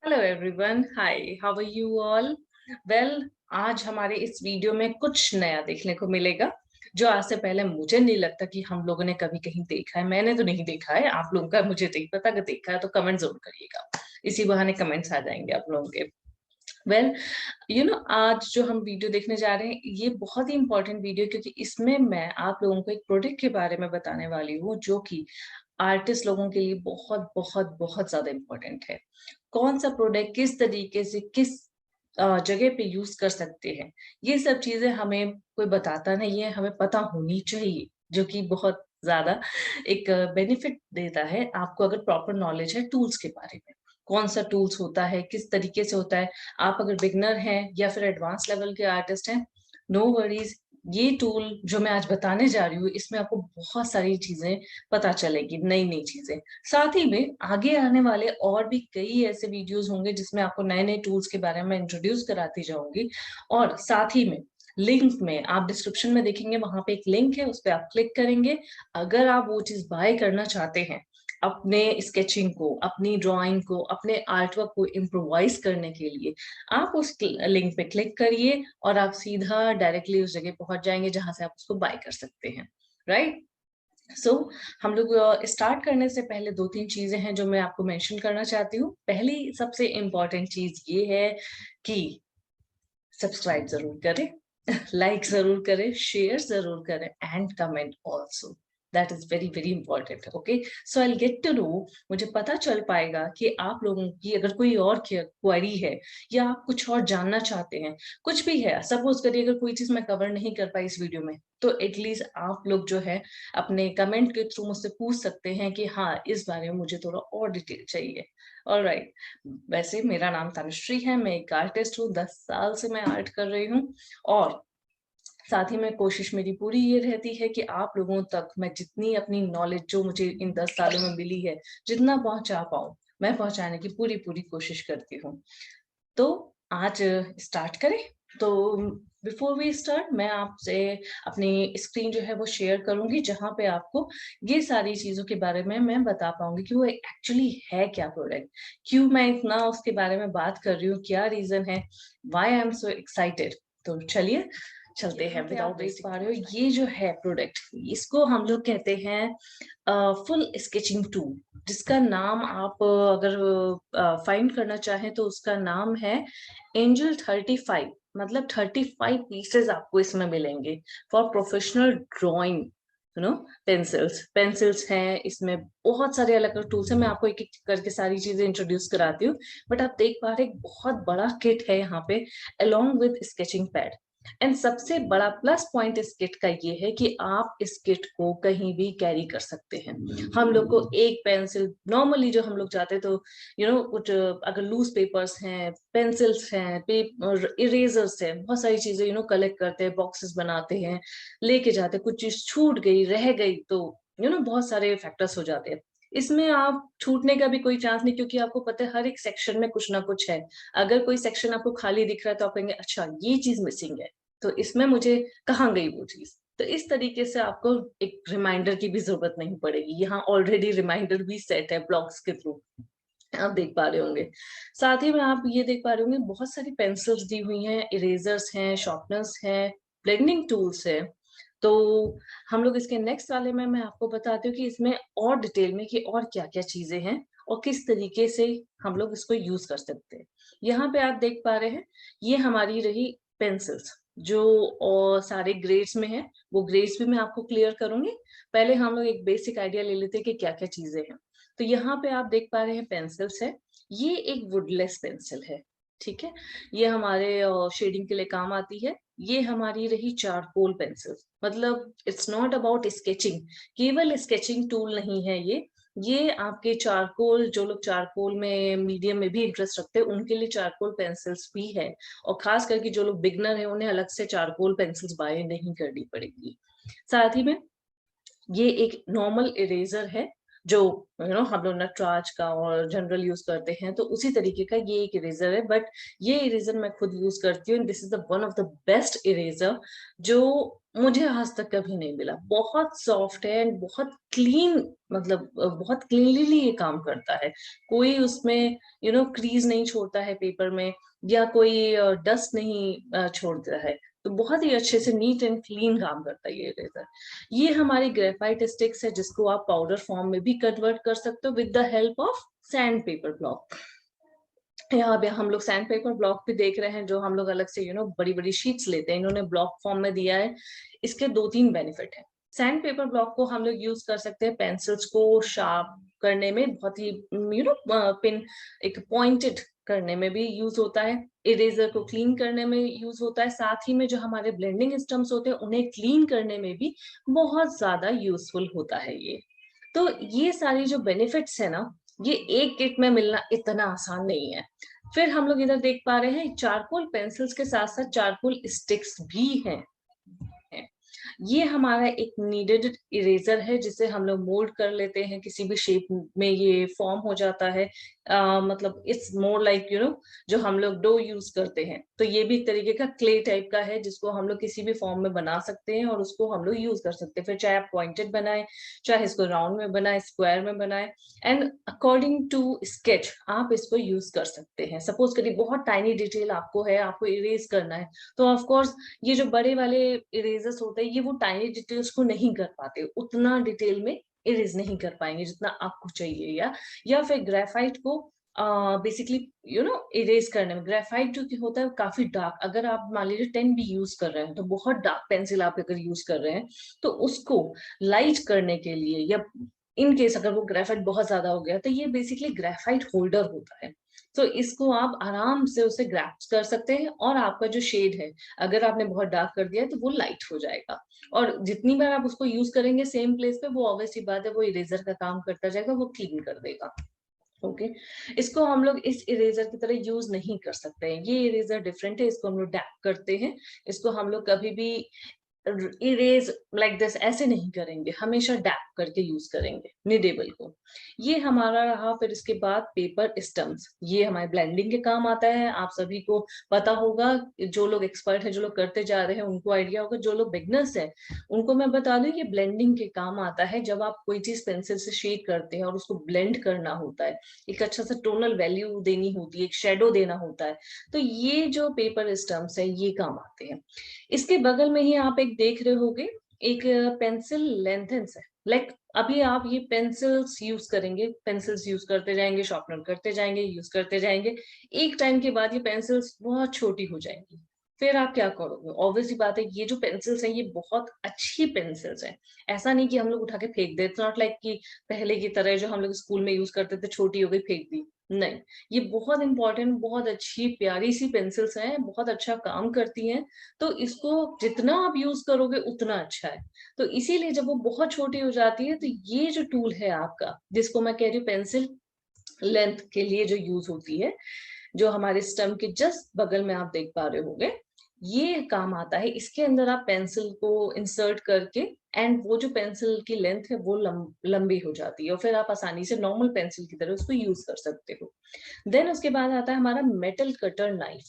Hello everyone, hi, how are you all? Well, आज हमारे इस वीडियो में कुछ नया देखने को मिलेगा जो आज से पहले मुझे नहीं लगता कि हम लोगों ने कभी कहीं देखा है। मैंने तो नहीं देखा है, आप लोगों का मुझे नहीं पता। अगर देखा है तो कमेंट जरूर करिएगा, इसी बहाने कमेंट्स आ जाएंगे आप लोगों के। वेल, आज जो हम वीडियो देखने जा रहे हैं ये बहुत ही इंपॉर्टेंट वीडियो, क्योंकि इसमें मैं आप लोगों को एक प्रोडक्ट के बारे में बताने वाली हूँ जो कि आर्टिस्ट लोगों के लिए बहुत बहुत बहुत ज्यादा इम्पोर्टेंट है। कौन सा प्रोडक्ट किस तरीके से किस जगह पे यूज कर सकते हैं, ये सब चीजें हमें कोई बताता नहीं है, हमें पता होनी चाहिए, जो कि बहुत ज्यादा एक बेनिफिट देता है आपको अगर प्रॉपर नॉलेज है टूल्स के बारे में। कौन सा टूल्स होता है, किस तरीके से होता है। आप अगर बिगनर हैं या फिर एडवांस लेवल के आर्टिस्ट हैं, नो वरीज, ये टूल जो मैं आज बताने जा रही हूँ इसमें आपको बहुत सारी चीजें पता चलेगी, नई नई चीजें। साथ ही में आगे आने वाले और भी कई ऐसे वीडियोस होंगे जिसमें आपको नए नए टूल्स के बारे में इंट्रोड्यूस कराती जाऊंगी। और साथ ही में लिंक में आप डिस्क्रिप्शन में देखेंगे, वहां पे एक लिंक है, उस पर आप क्लिक करेंगे। अगर आप वो चीज बाय करना चाहते हैं अपने स्केचिंग को, अपनी ड्राइंग को, अपने आर्टवर्क को इम्प्रोवाइज करने के लिए, आप उस लिंक पे क्लिक करिए और आप सीधा डायरेक्टली उस जगह पहुंच जाएंगे जहां से आप उसको बाय कर सकते हैं। राइट। सो हम लोग स्टार्ट करने से पहले दो तीन चीजें हैं जो मैं आपको मेंशन करना चाहती हूँ। पहली सबसे इम्पोर्टेंट चीज ये है कि सब्सक्राइब जरूर करें, लाइक जरूर करें, शेयर जरूर करें and comment also. That is very very important. Okay, so I get to know, मुझे पता चल पाएगा कि आप लोगों की अगर कोई और क्वेरी है या आप कुछ और जानना चाहते हैं, कुछ भी है। सपोज करिए अगर कोई चीज मैं कवर नहीं कर पाई इस वीडियो में, तो एटलीस्ट आप लोग जो है अपने कमेंट के थ्रू मुझसे पूछ सकते हैं कि हाँ, इस बारे में मुझे थोड़ा और डिटेल चाहिए। ऑलराइट। वैसे मेरा नाम तनुश्री है, मैं एक आर्टिस्ट हूँ, 10 साल से मैं आर्ट कर रही हूँ। और साथ ही में कोशिश मेरी पूरी ये रहती है कि आप लोगों तक मैं जितनी अपनी नॉलेज जो मुझे इन 10 सालों में मिली है, जितना पहुंचा पाऊं, मैं पहुंचाने की पूरी पूरी कोशिश करती हूँ। तो आज स्टार्ट करें। तो बिफोर वी स्टार्ट, मैं आपसे अपनी स्क्रीन जो है वो शेयर करूंगी, जहां पे आपको ये सारी चीजों के बारे में मैं बता पाऊंगी कि वो एक्चुअली है क्या प्रोडक्ट, क्यों मैं इतना उसके बारे में बात कर रही हूँ, क्या रीजन है, why I am so excited. तो चलिए चलते हैं। विदाउट देख पा रहे हो, ये जो है प्रोडक्ट, इसको हम लोग कहते हैं फुल स्केचिंग टूल, जिसका नाम आप अगर फाइंड करना चाहें तो उसका नाम है एंजल 35। मतलब 35 पीसेस आपको इसमें मिलेंगे for professional drawing. Pencils pencils हैं इसमें, बहुत सारे अलग अलग टूल्स हैं। मैं आपको एक एक करके सारी चीजें इंट्रोड्यूस कराती हूँ। बट आप देख पा रहे हैं, एक बहुत बड़ा किट है यहाँ पे along with sketching pad. And सबसे बड़ा प्लस पॉइंट इस किट का ये है कि आप इस किट को कहीं भी कैरी कर सकते हैं। हम लोग को एक पेंसिल, नॉर्मली जो हम लोग जाते तो कुछ अगर लूज पेपर्स हैं, पेंसिल्स हैं, पेपर इरेजर्स हैं, बहुत सारी चीजें कलेक्ट करते हैं, बॉक्सेस बनाते हैं, लेके जाते हैं। कुछ चीज छूट गई, रह गई, तो बहुत सारे फैक्टर्स हो जाते हैं। इसमें आप छूटने का भी कोई चांस नहीं, क्योंकि आपको पता है हर एक सेक्शन में कुछ ना कुछ है। अगर कोई सेक्शन आपको खाली दिख रहा है तो आप कहेंगे अच्छा ये चीज मिसिंग है, तो इसमें मुझे कहाँ गई वो चीज। तो इस तरीके से आपको एक रिमाइंडर की भी जरूरत नहीं पड़ेगी, यहाँ ऑलरेडी रिमाइंडर भी सेट है ब्लॉग्स के थ्रू, आप देख पा रहे होंगे। साथ ही में आप ये देख पा रहे होंगे बहुत सारी पेंसिल्स दी हुई हैं, इरेजर्स हैं, शार्पनर्स हैं, ब्लेंडिंग टूल्स है। तो हम लोग इसके नेक्स्ट वाले में मैं आपको बताती हूँ कि इसमें और डिटेल में कि और क्या क्या चीजें हैं और किस तरीके से हम लोग इसको यूज कर सकते हैं। यहाँ पे आप देख पा रहे हैं, ये हमारी रही पेंसिल्स जो और सारे ग्रेड्स में है। वो ग्रेड्स भी मैं आपको क्लियर करूंगी। पहले हम लोग एक बेसिक आइडिया ले लेते हैं कि क्या क्या चीजें हैं। तो यहाँ पे आप देख पा रहे हैं पेंसिल्स है। ये एक वुडलेस पेंसिल है, ठीक है। ये हमारे शेडिंग के लिए काम आती है। ये हमारी रही चारकोल पेंसिल। मतलब इट्स नॉट अबाउट स्केचिंग, केवल स्केचिंग टूल नहीं है ये आपके चारकोल, जो लोग चारकोल में मीडियम में भी इंटरेस्ट रखते हैं उनके लिए चारकोल पेंसिल्स भी है। और खास करके जो लोग बिगनर है उन्हें अलग से चारकोल पेंसिल्स बाय नहीं करनी पड़ेगी। साथ ही में ये एक नॉर्मल इरेजर है, जो हम लोग नटराज का और जनरल यूज करते हैं, तो उसी तरीके का ये एक इरेजर है। बट ये इरेजर मैं खुद यूज करती हूँ, this is the one of the best eraser जो मुझे आज तक कभी नहीं मिला। बहुत सॉफ्ट है एंड बहुत क्लीन, मतलब बहुत क्लीनली ये काम करता है। कोई उसमें क्रीज नहीं छोड़ता है पेपर में, या कोई डस्ट नहीं छोड़ता है। तो बहुत ही अच्छे से नीट एंड क्लीन काम करता है ये इरेजर। ये हमारी ग्रेफाइट स्टिक्स है, जिसको आप पाउडर फॉर्म में भी कन्वर्ट कर सकते हो with the help of sand paper block. यहाँ पे हम लोग सैंड पेपर ब्लॉक भी देख रहे हैं, जो हम लोग अलग से बड़ी बड़ी शीट्स लेते हैं, इन्होंने ब्लॉक फॉर्म में दिया है। इसके दो तीन बेनिफिट है। सैंड पेपर ब्लॉक को हम लोग यूज कर सकते हैं पेंसिल्स को शार्प करने में, बहुत ही पिन एक पॉइंटेड करने में भी यूज होता है। इरेजर को क्लीन करने में यूज होता है, साथ ही में जो हमारे ब्लेंडिंग स्टम्प्स होते हैं उन्हें क्लीन करने में भी बहुत ज्यादा यूजफुल होता है ये। तो ये सारी जो बेनिफिट्स है ना, ये एक किट में मिलना इतना आसान नहीं है। फिर हम लोग इधर देख पा रहे हैं चारकोल पेंसिल्स के साथ साथ चारकोल स्टिक्स भी हैं। ये हमारा एक नीडेड इरेजर है, जिसे हम लोग मोल्ड कर लेते हैं किसी भी शेप में, ये फॉर्म हो जाता है। मतलब इट्स मोर लाइक जो हम लोग डो यूज करते हैं, तो ये भी एक तरीके का क्ले टाइप का है, जिसको हम लोग किसी भी फॉर्म में बना सकते हैं और उसको हम लोग यूज कर सकते हैं। फिर चाहे आप पॉइंटेड बनाए, चाहे इसको राउंड में बनाए, स्क्वायर में बनाए, एंड अकॉर्डिंग टू स्केच आप इसको यूज कर सकते हैं। सपोज करिए बहुत टाइनी डिटेल आपको है, आपको इरेज करना है, तो ऑफ कोर्स ये जो बड़े वाले इरेजर्स होते हैं, ये वो टाइनी डिटेल्स को नहीं कर पाते, उतना डिटेल में इरेज नहीं कर पाएंगे जितना आपको चाहिए। या फिर ग्रेफाइट को बेसिकली इरेज करने में, ग्रेफाइट जो कि होता है वो काफी डार्क, अगर आप मान लीजिए 10 भी यूज कर रहे हैं, तो बहुत डार्क पेंसिल आप अगर यूज कर रहे हैं, तो उसको लाइट करने के लिए, या इन केस अगर वो ग्रेफाइट बहुत ज्यादा हो गया, तो ये बेसिकली ग्रेफाइट होल्डर होता है। तो इसको आप आराम से उसे ग्रैप्स कर सकते हैं, और आपका जो शेड है, अगर आपने बहुत डार्क कर दिया है तो वो लाइट हो जाएगा। और जितनी बार आप उसको यूज करेंगे सेम प्लेस पे, वो ऑब्वियस सी बात है वो इरेजर का काम करता जाएगा, वो क्लीन कर देगा। ओके। इसको हम लोग इस इरेजर की तरह यूज नहीं कर सकते हैं, ये इरेजर डिफरेंट है, इसको हम लोग डैप करते हैं। इसको हम लोग कभी भी इरेज लाइक दिस ऐसे नहीं करेंगे, हमेशा डैप करके यूज करेंगे निडेबल को। ये हमारा रहा। फिर इसके बाद पेपर स्टम्प्स, ये हमारे ब्लेंडिंग के काम आता है। आप सभी को पता होगा, जो लोग एक्सपर्ट है, जो लोग करते जा रहे हैं उनको आइडिया होगा, जो लोग बिगनर्स है उनको मैं बता दूं, ये ब्लेंडिंग के काम आता है। जब आप कोई चीज पेंसिल से शेड करते हैं और उसको ब्लेंड करना होता है, एक अच्छा सा टोनल वैल्यू देनी होती है, एक शेडो देना होता है, तो ये जो पेपर स्टम्प्स है ये काम आते हैं। इसके बगल में ही आप एक देख रहे होगे, एक पेंसिल लेंथेंस है। लाइक अभी आप ये पेंसिल्स यूज करेंगे, पेंसिल्स यूज करते जाएंगे, शार्पनर करते जाएंगे, यूज करते जाएंगे, एक टाइम के बाद ये पेंसिल्स बहुत छोटी हो जाएंगी। फिर आप क्या करोगे? ऑब्वियसली बात है, ये जो पेंसिल्स हैं ये बहुत अच्छी पेंसिल्स हैं। ऐसा नहीं कि हम लोग उठा के फेंक दे, इट्स नॉट लाइक कि पहले की तरह जो हम लोग स्कूल में यूज करते थे, छोटी हो गई फेंक दी। नहीं, ये बहुत इंपॉर्टेंट, बहुत अच्छी प्यारी सी पेंसिल्स हैं, बहुत अच्छा काम करती हैं। तो इसको जितना आप यूज करोगे उतना अच्छा है। तो इसीलिए जब वो बहुत छोटी हो जाती है, तो ये जो टूल है आपका, जिसको मैं कह रही हूँ पेंसिल लेंथ के लिए जो यूज होती है, जो हमारे स्टम के जस्ट बगल में आप देख पा रहे होगे, ये काम आता है। इसके अंदर आप पेंसिल को इंसर्ट करके, एंड वो जो पेंसिल की लेंथ है वो लंबी हो जाती है, और फिर आप आसानी से नॉर्मल पेंसिल की तरह उसको यूज कर सकते हो। देन उसके बाद आता है हमारा मेटल कटर नाइफ।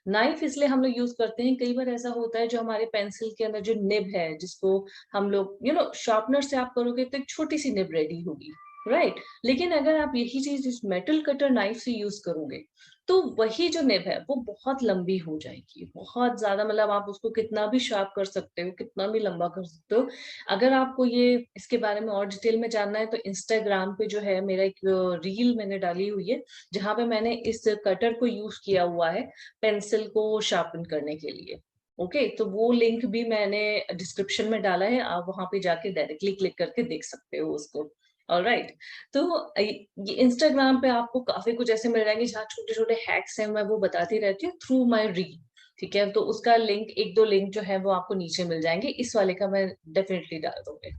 नाइफ इसलिए हम लोग यूज करते हैं, कई बार ऐसा होता है जो हमारे पेंसिल के अंदर जो निब है, जिसको हम लोग शार्पनर से आप करोगे तो एक छोटी सी निब रेडी होगी, राइट। लेकिन अगर आप यही चीज इस मेटल कटर नाइफ से यूज करोगे, तो वही जो निब है वो बहुत लंबी हो जाएगी, बहुत ज्यादा, मतलब आप उसको कितना भी शार्प कर सकते हो, कितना भी लंबा कर सकते हो। अगर आपको ये इसके बारे में और डिटेल में जानना है, तो इंस्टाग्राम पे जो है मेरा एक रील मैंने डाली हुई है, जहां पे मैंने इस कटर को यूज किया हुआ है पेंसिल को शार्पन करने के लिए। ओके, तो वो लिंक भी मैंने डिस्क्रिप्शन में डाला है, आप वहां पे जाके डायरेक्टली क्लिक करके देख सकते हो उसको। ऑलराइट। तो ये इंस्टाग्राम पे आपको काफी कुछ ऐसे मिल जाएंगे जहाँ छोटे छोटे हैक्स हैं, मैं वो बताती रहती हूँ थ्रू माय रील। ठीक है, तो उसका लिंक, एक दो लिंक जो है वो आपको नीचे मिल जाएंगे, इस वाले का मैं डेफिनेटली डाल दूंगी।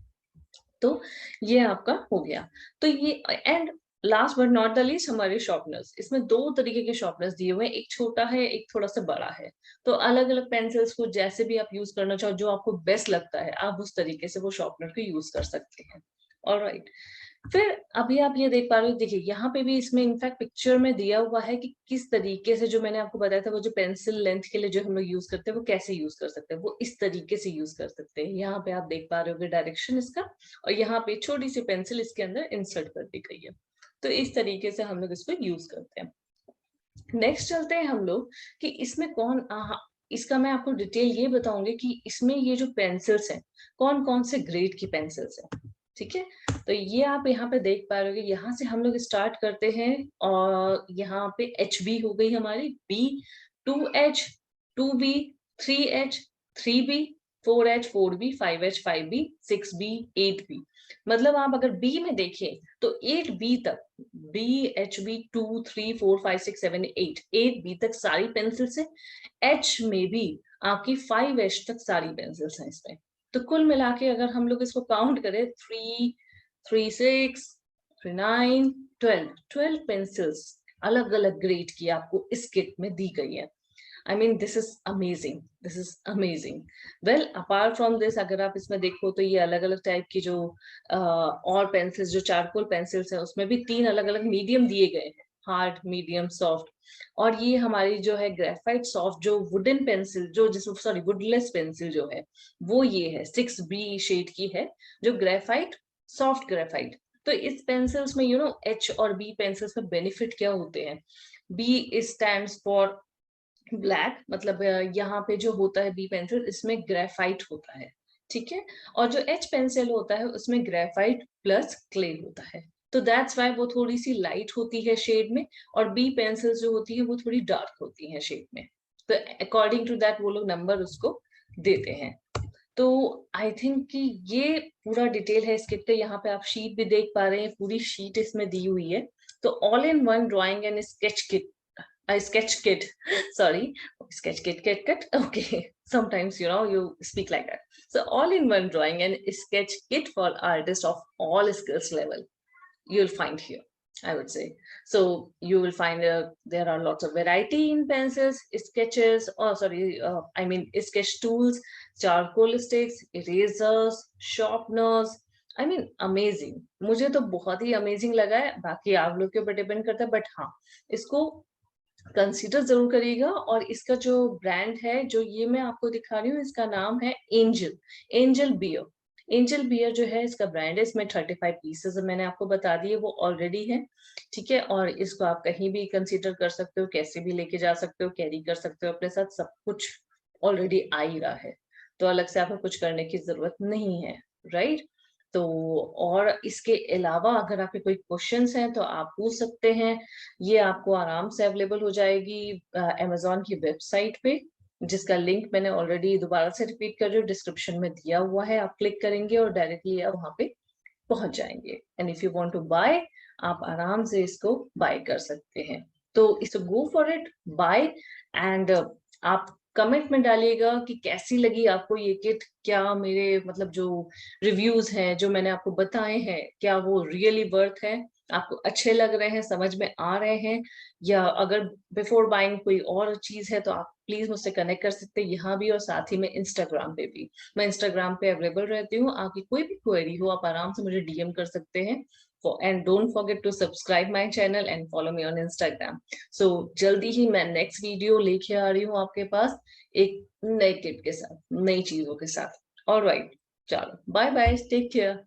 तो ये आपका हो गया। तो ये, and last but not the least, हमारे शॉर्पनर्स, इसमें दो तरीके के शॉर्पनर्स दिए हुए हैं, एक छोटा है, एक थोड़ा सा बड़ा है। तो अलग अलग पेंसिल्स को जैसे भी आप यूज करना चाहो, जो आपको बेस्ट लगता है, आप उस तरीके से वो शॉर्पनर को यूज कर सकते हैं। ऑलराइट। फिर अभी आप ये देख पा रहे हो, देखिए यहाँ पे भी इसमें इनफैक्ट पिक्चर में दिया हुआ है कि किस तरीके से, जो मैंने आपको बताया था वो जो पेंसिल लेंथ के लिए जो हम लोग यूज करते हैं वो कैसे यूज कर सकते हैं, वो इस तरीके से यूज कर सकते हैं। यहाँ पे आप देख पा रहे हो डायरेक्शन इसका, और यहाँ पे छोटी सी पेंसिल इसके अंदर इंसर्ट कर दी गई है। तो इस तरीके से हम लोग इसको यूज करते हैं। नेक्स्ट चलते हैं हम लोग कि इसमें इसका मैं आपको डिटेल ये बताऊंगी कि इसमें ये जो पेंसिल्स हैं कौन कौन से ग्रेड की पेंसिल्स हैं। ठीक है, तो ये आप यहाँ पे देख पा रहे हो, यहाँ से हम लोग स्टार्ट करते हैं, और यहाँ पे एच बी हो गई हमारी, B, 2H, 2B, 3H, 3B, 4H, 4B, 5H, 5B, 6B, 8B। मतलब आप अगर बी में देखें तो 8B तक, BHB 2, 3, 4, 5, 6, 7, 8B तक सारी पेंसिल्स है। H में भी आपकी 5H तक सारी पेंसिल्स हैं इसमें। तो कुल मिला के अगर हम लोग इसको काउंट करें, 3, 3, 6, 3, 9, 12 पेंसिल्स अलग अलग ग्रेड की आपको इस किट में दी गई है। I mean, this is amazing. This is amazing. Well, apart from this, अगर आप इसमें देखो तो ये अलग अलग टाइप की जो और पेंसिल्स, जो चारकोल पेंसिल्स है, उसमें भी 3 अलग अलग मीडियम दिए गए हैं, हार्ड, मीडियम, सॉफ्ट। और ये हमारी जो है ग्रेफाइट सॉफ्ट जो वुडन पेंसिल, जो जिसको सॉरी वुडलेस पेंसिल जो है, वो ये है 6B शेड की है, जो ग्रेफाइट, सॉफ्ट ग्रेफाइट। तो इस पेंसिल्स में H और B पेंसिल्स में बेनिफिट क्या होते हैं? B स्टैंड्स फॉर ब्लैक, मतलब यहाँ पे जो होता है बी पेंसिल, इसमें ग्रेफाइट होता है। ठीक है, और जो एच पेंसिल होता है उसमें ग्रेफाइट प्लस क्ले होता है। तो दैट्स वाई वो थोड़ी सी लाइट होती है शेड में, और बी पेंसिल जो होती है वो थोड़ी डार्क होती है शेड में। तो अकॉर्डिंग टू दैट वो लोग नंबर उसको देते हैं। तो आई थिंक कि ये पूरा डिटेल है इस किट का। यहाँ पे आप शीट भी देख पा रहे हैं, पूरी शीट इसमें दी हुई है। तो all in one drawing and sketch kit, sketch kit, sorry, sketch kit, okay, sometimes you speak like that. So all in one drawing and sketch kit for artists of all skills level you'll find here, I would say. So you will find there are lots of variety in pencils, sketches, or sorry, I mean sketch tools, charcoal sticks, erasers, sharpeners. I mean amazing, मुझे तो बहुत ही amazing लगा है। बाकी आप लोग के ऊपर डिपेंड करता है, बट हाँ, इसको कंसीडर जरूर करिएगा। और इसका जो ब्रांड है, जो ये मैं आपको दिखा रही हूँ, इसका नाम है angel, angel bear. Angel bear जो है इसका ब्रांड है। इसमें 35 पीसेस मैंने आपको बता दिए, वो ऑलरेडी है। ठीक है, और इसको आप कहीं भी कंसीडर कर सकते हो, कैसे भी लेके जा सकते हो, कैरी कर सकते हो अपने साथ, सब कुछ ऑलरेडी आ ही रहा है। तो अलग से आपको कुछ करने की जरूरत नहीं है, राइट। तो और इसके अलावा अगर आपके कोई क्वेश्चंस हैं तो आप पूछ सकते हैं। ये आपको आराम से अवेलेबल हो जाएगी अमेजोन की वेबसाइट पे, जिसका लिंक मैंने ऑलरेडी दोबारा से रिपीट कर रही हूँ, डिस्क्रिप्शन में दिया हुआ है। आप क्लिक करेंगे और डायरेक्टली आप वहां पे पहुंच जाएंगे। And if you want to buy, आप आराम से इसको बाय कर सकते हैं। तो इसको गो फॉर इट, बाय। एंड आप कमेंट में डालिएगा कि कैसी लगी आपको ये किट। क्या मेरे मतलब जो रिव्यूज हैं, जो मैंने आपको बताए हैं, क्या वो रियली वर्थ है, आपको अच्छे लग रहे हैं, समझ में आ रहे हैं? या अगर बिफोर बाइंग कोई और चीज है तो आप प्लीज मुझसे कनेक्ट कर सकते हैं यहाँ भी, और साथ ही में इंस्टाग्राम पे भी। मैं इंस्टाग्राम पे अवेलेबल रहती हूँ, आपकी कोई भी क्वेरी हो आप आराम से मुझे डीएम कर सकते हैं। And don't forget to subscribe my channel and follow me on Instagram. So जल्दी ही मैं नेक्स्ट वीडियो लेके आ रही हूँ आपके पास, एक नए किट के साथ, नई चीजों के साथ। ऑलराइट, चलो बाय बाय, टेक केयर।